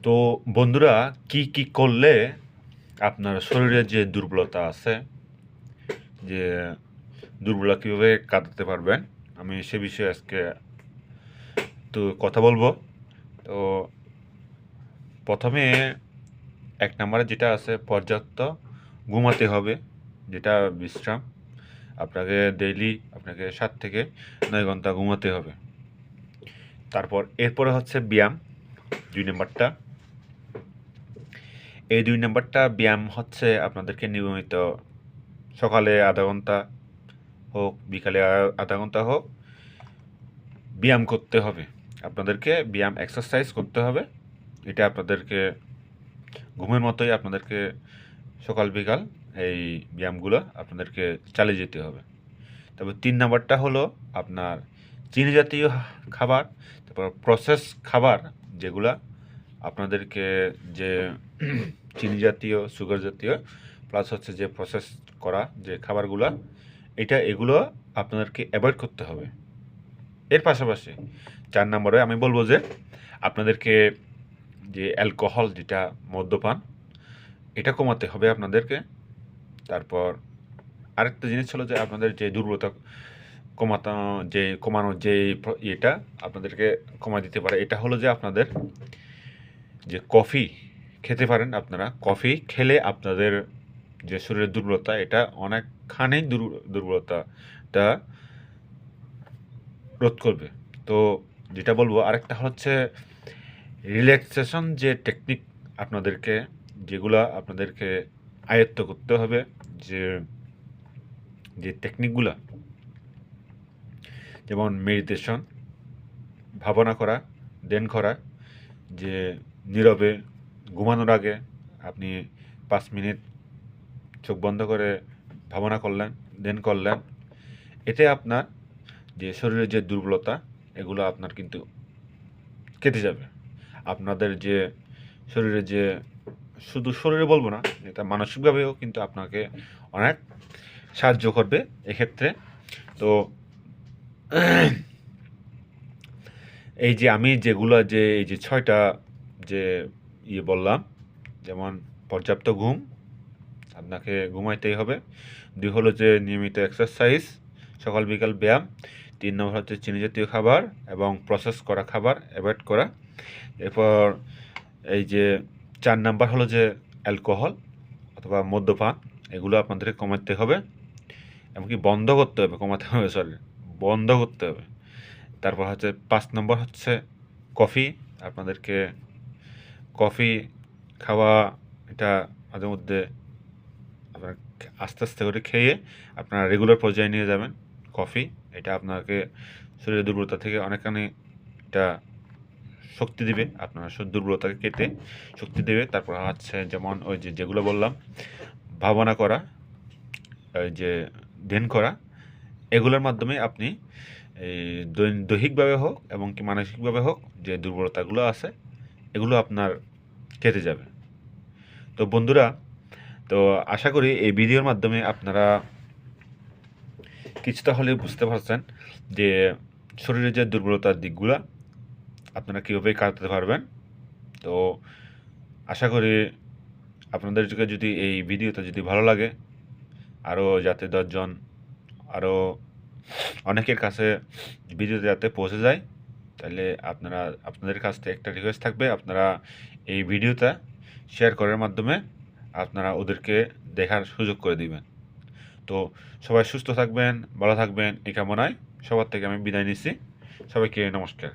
তো বন্ধুরা, কি কি করলে আপনার শরীরে যে দুর্বলতা আছে, যে দুর্বলতা কীভাবে কাটাতে পারবেন, আমি সে বিষয়ে আজকে তো কথা বলবো। তো প্রথমে এক নম্বরে যেটা আছে, পর্যাপ্ত ঘুমাতে হবে, যেটা বিশ্রাম। আপনাকে ডেইলি 7 থেকে 9 ঘন্টা ঘুমাতে হবে। তারপর এরপরে হচ্ছে ব্যায়াম, 2 নম্বরটা। এই 2 নম্বরটা ব্যায়াম হচ্ছে আপনাদেরকে নিয়মিত সকালে আধা ঘন্টা হোক, বিকালে আধা ঘন্টা হোক, ব্যায়াম করতে হবে। আপনাদেরকে ব্যায়াম এক্সারসাইজ করতে হবে। এটা আপনাদেরকে ঘুমের মতোই আপনাদেরকে সকাল বিকাল এই ব্যায়ামগুলো আপনাদেরকে চালিয়ে যেতে হবে। তবে 3 নম্বরটা হলো আপনার চিনি জাতীয় খাবার, তারপর প্রসেস খাবার, যেগুলা আপনাদেরকে যে চিনি জাতীয়, সুগার জাতীয়, প্লাস হচ্ছে যে প্রসেস করা যে খাবারগুলা, এগুলো আপনাদেরকে অ্যাভয়েড করতে হবে। এর পাশাপাশি 4 নম্বরে আমি বলবো যে আপনাদেরকে যে অ্যালকোহল, যেটা মদ্যপান, এটা কমাতে হবে আপনাদেরকে। তারপর আরেকটা জিনিস হলো যে আপনাদের যে দুর্বলতা কমানোর যে এটা আপনাদেরকে কমা দিতে পারে, এটা হলো যে আপনাদের যে কফি খেতে পারেন। আপনারা কফি খেলে আপনাদের যে শরীরের দুর্বলতা, এটা অনেকখানি দুর্বলতাটা রোধ করবে। তো যেটা বলবো, আরেকটা হচ্ছে রিল্যাক্সেশন যে টেকনিক, যেগুলো আপনাদেরকে আয়ত্ত করতে হবে, যে যে টেকনিকগুলো, যেমন মেডিটেশন, ভাবনা করা, ধ্যান করা, যে নীরবে ঘুমানোর আগে আপনি 5 মিনিট চোখ বন্ধ করে ভাবনা করলেন, ধ্যান করলেন। এতে আপনার যে শরীরের যে দুর্বলতা, এগুলো আপনার কিন্তু কেটে যাবে। আপনাদের যে শরীরে যে, শুধু শরীরে বলবো না, এটা মানসিকভাবেও কিন্তু আপনাকে অনেক সাহায্য করবে এক্ষেত্রে। তো এই যে আমি এই যে 6টা যে বললাম, যেমন পর্যাপ্ত ঘুম, আপনাকে ঘুমাইতেই হবে। 2 হলো যে নিয়মিত এক্সারসাইজ, সকাল বিকাল ব্যায়াম। 3 নম্বর হচ্ছে চিনি জাতীয় খাবার এবং প্রসেস করা খাবার অ্যাভয়েড করা। এরপর এই যে 4 নম্বর হলো যে অ্যালকোহল অথবা মদ্যপান, এগুলো আপনাদেরকে কমাতে হবে, এমনকি বন্ধ করতে হবে, কমাতে হবে, বন্ধ করতে হবে। তারপর হচ্ছে 5 নম্বর হচ্ছে কফি। আপনাদেরকে কফি খাওয়া, এটা মাঝে মধ্যে আপনার আস্তে আস্তে করে খেয়ে আপনারা রেগুলার পর্যায়ে নিয়ে যাবেন কফি। এটা আপনাকে শরীরের দুর্বলতা থেকে অনেকখানি এটা শক্তি দিবে, আপনার দুর্বলতাকে কেটে শক্তি দেবে। তারপর হচ্ছে যেমন ওই যেগুলো বললাম, ভাবনা করা, ওই যে ধ্যান করা, এগুলোর মাধ্যমে আপনি এই দৈহিকভাবে হোক এবং কি মানসিকভাবে হোক, যে দুর্বলতাগুলো আছে, এগুলো আপনার কেটে যাবে। তো বন্ধুরা, তো আশা করি এই ভিডিওর মাধ্যমে আপনারা কিছুটা হলেও বুঝতে পারছেন যে শরীরের যে দুর্বলতার দিকগুলো আপনারা কীভাবে কাটাতে পারবেন। তো আশা করি আপনাদের যদি এই ভিডিওটা যদি ভালো লাগে, আরও যাতে 10 জন, আরও অনেকের কাছে ভিডিওটা যাতে পৌঁছে যায়, তাহলে আপনাদের কাছ থেকে একটা রিকোয়েস্ট থাকবে, আপনারা এই ভিডিওটা শেয়ার করার মাধ্যমে আপনারা ওদেরকে দেখার সুযোগ করে দিবেন। তো সবাই সুস্থ থাকবেন, ভালো থাকবেন, এই কামনায় সবার থেকে আমি বিদায় নিচ্ছি। সবাইকে নমস্কার।